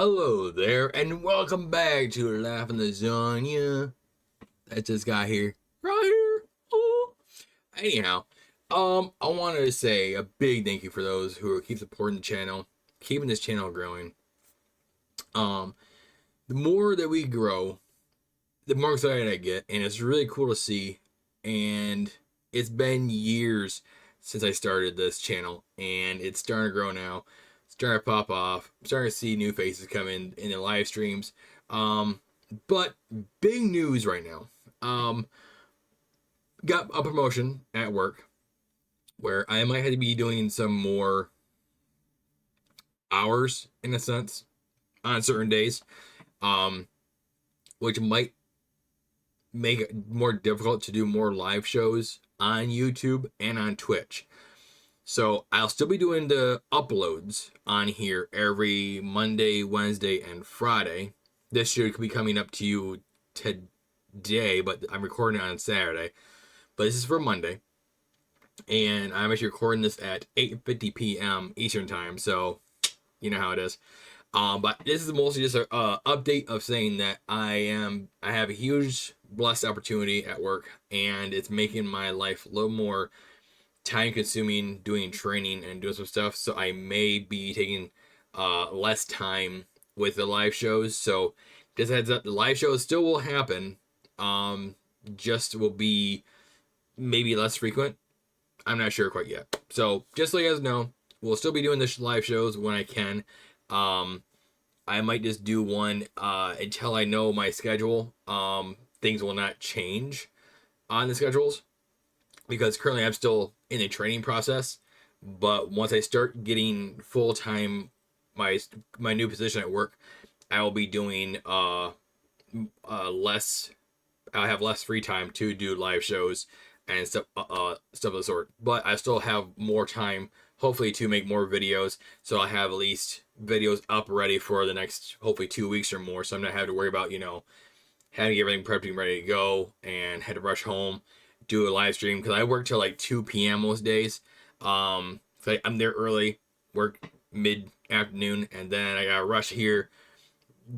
Hello there, and welcome back to Laughing Lasagna. That's this guy here, right here. Oh. Anyhow, I wanted to say a big thank you for those who keep supporting the channel, keeping this channel growing. Um, the more that we grow, the more excited I get, and it's really cool to see. And it's been years since I started this channel, and it's starting to grow now. It's starting to pop off. I'm starting to see new faces come in the live streams. But big news right now. Got a promotion at work where I might have to be doing some more hours in a sense on certain days, which might make it more difficult to do more live shows on YouTube and on Twitch. So I'll still be doing the uploads on here every Monday, Wednesday, and Friday. This should be coming up to you today, but I'm recording it on Saturday. But this is for Monday. And I'm actually recording this at 8:50 p.m. Eastern Time, so you know how it is. But this is mostly just a update of saying that I have a huge blessed opportunity at work, and it's making my life a little more time consuming doing training and doing some stuff. So I may be taking less time with the live shows. So just heads up, the live shows still will happen. Just will be maybe less frequent. I'm not sure quite yet. So just so you guys know, we'll still be doing the live shows when I can. I might just do one until I know my schedule. Things will not change on the schedules because currently I'm still in the training process. But once I start getting full time my new position at work, I will be doing less. I'll have less free time to do live shows and stuff of the sort. But I still have more time, hopefully, to make more videos. So I'll have at least videos up ready for the next, hopefully, 2 weeks or more. So I'm not having to worry about, having everything prepped and ready to go and had to rush home, do a live stream. Because I work till like 2 p.m. most days. So I'm there early, work mid-afternoon, and then I gotta rush here,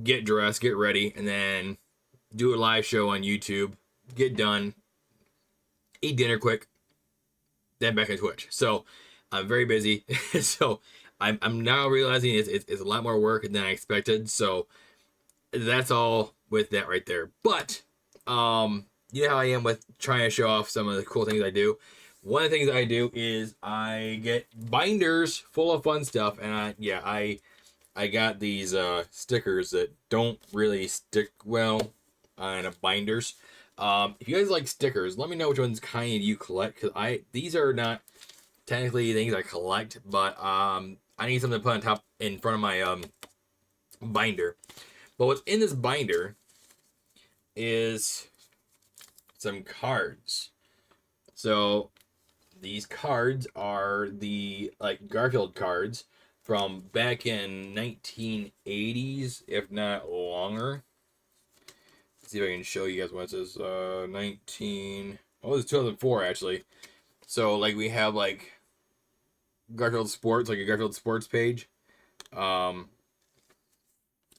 get dressed, get ready, and then do a live show on YouTube, get done, eat dinner quick, then back on Twitch. So I'm very busy. So I'm now realizing it's a lot more work than I expected. So that's all with that right there. But you know how I am with trying to show off some of the cool things I do. One of the things I do is I get binders full of fun stuff, and I got these stickers that don't really stick well on binders. If you guys like stickers, let me know which ones kind you collect, because these are not technically things I collect, but I need something to put on top in front of my binder. But what's in this binder is some cards. So these cards are the Garfield cards from back in 1980s, if not longer. Let's see if I can show you guys what it says. 19. Oh, it's 2004 actually. So we have Garfield Sports, like a Garfield Sports page. I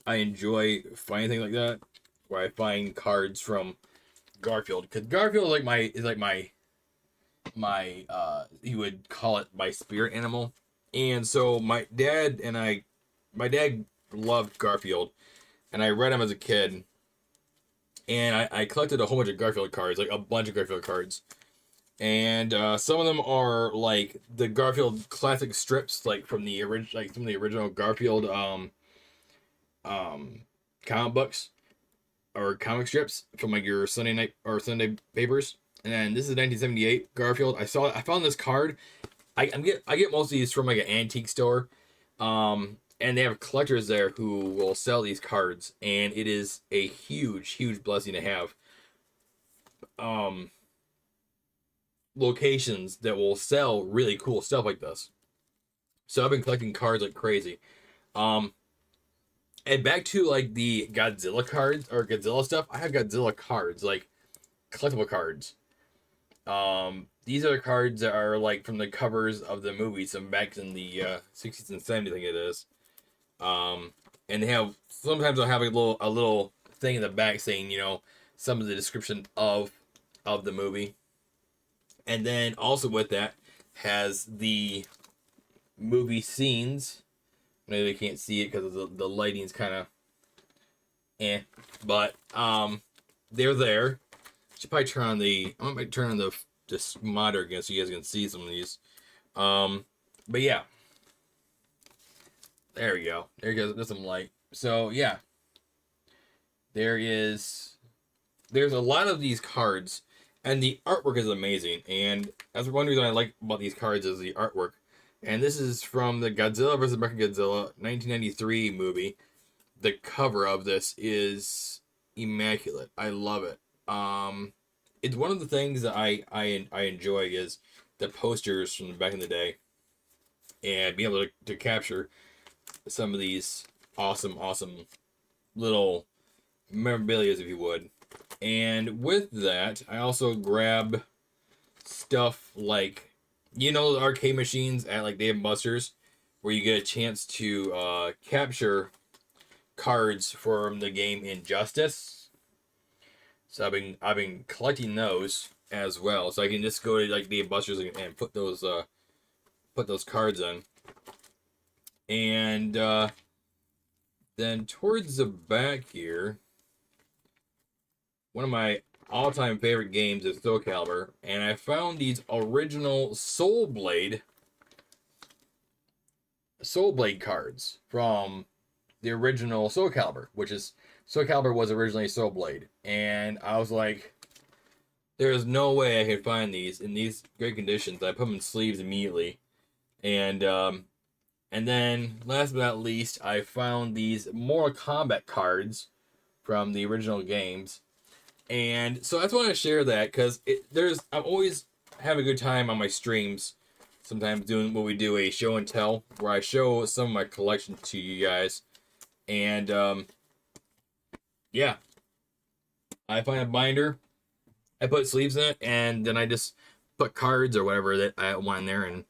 enjoy finding things like that, where I find cards from Garfield, because Garfield is like my you would call it my spirit animal. And so my dad loved Garfield, and I read him as a kid, and I collected a whole bunch of Garfield cards, like a bunch of Garfield cards. And some of them are like the Garfield classic strips, like from the original Garfield comic books or comic strips from like your Sunday night or Sunday papers. And then this is 1978 Garfield. I found this card. I get most of these from like an antique store. And they have collectors there who will sell these cards, and it is a huge blessing to have locations that will sell really cool stuff like this. So I've been collecting cards like crazy. And back to like the Godzilla cards or Godzilla stuff, I have Godzilla cards, like collectible cards. These are the cards that are like from the covers of the movies, some back in the 60s and 70s, I think it is. and they have sometimes they'll have a little thing in the back saying, you know, some of the description of the movie, and then also with that has the movie scenes. Maybe they can't see it because the lighting's kind of but they're there. Should probably turn on the. I might turn on the monitor again so you guys can see some of these. But yeah, there we go. There goes. There's some light. So yeah, there's a lot of these cards, and the artwork is amazing. And that's one reason I like about these cards is the artwork. And this is from the Godzilla vs. Mechagodzilla 1993 movie. The cover of this is immaculate. I love it. It's one of the things that I enjoy is the posters from back in the day, and being able to capture some of these awesome little memorabilia, if you would. And with that, I also grab stuff like, you know, the arcade machines at like Dave & Buster's, where you get a chance to capture cards from the game Injustice. So I've been collecting those as well. So I can just go to like Dave & Buster's and put those cards in. And then towards the back here, one of my all-time favorite games is Soul Calibur, and I found these original Soul Blade cards from the original Soul Calibur, which is Soul Calibur was originally Soul Blade, and I was like, there's no way I could find these in these great conditions. I put them in sleeves immediately, and then last but not least, I found these Mortal Kombat cards from the original games. And so I just want to share that because I'm always have a good time on my streams. Sometimes doing what we do, a show and tell, where I show some of my collection to you guys. And yeah, I find a binder, I put sleeves in it, and then I just put cards or whatever that I want in there, and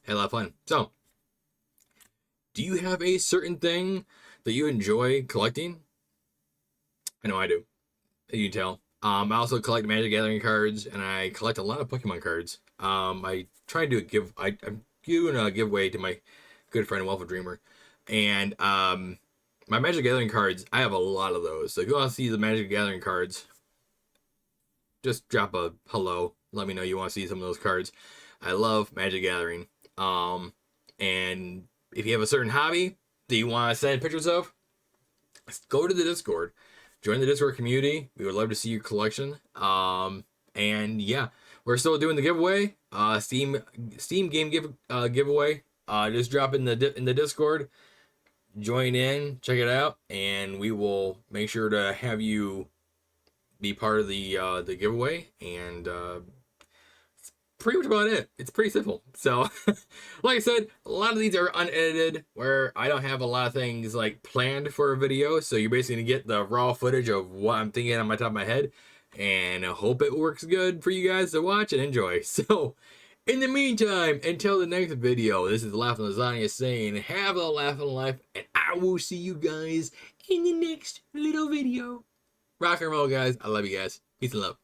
had a lot of fun. So, do you have a certain thing that you enjoy collecting? I know I do. You can tell. I also collect Magic Gathering cards, and I collect a lot of Pokemon cards. I try to do I'm doing a giveaway to my good friend Waffle Dreamer, and my Magic Gathering cards, I have a lot of those. So if you want to see the Magic Gathering cards, just drop a hello. Let me know you want to see some of those cards. I love Magic Gathering. And if you have a certain hobby that you want to send pictures of, go to the Discord. Join the Discord community. We would love to see your collection. And yeah, we're still doing the giveaway. Steam game giveaway. Just drop in the Discord. Join in, check it out, and we will make sure to have you be part of the giveaway. And pretty much about it. It's pretty simple. So, like I said, a lot of these are unedited, where I don't have a lot of things like planned for a video. So you're basically gonna get the raw footage of what I'm thinking on my top of my head, and I hope it works good for you guys to watch and enjoy. So, in the meantime, until the next video, this is Laughing Lasagna saying, have a laugh in life, and I will see you guys in the next little video. Rock and roll, guys. I love you guys. Peace and love.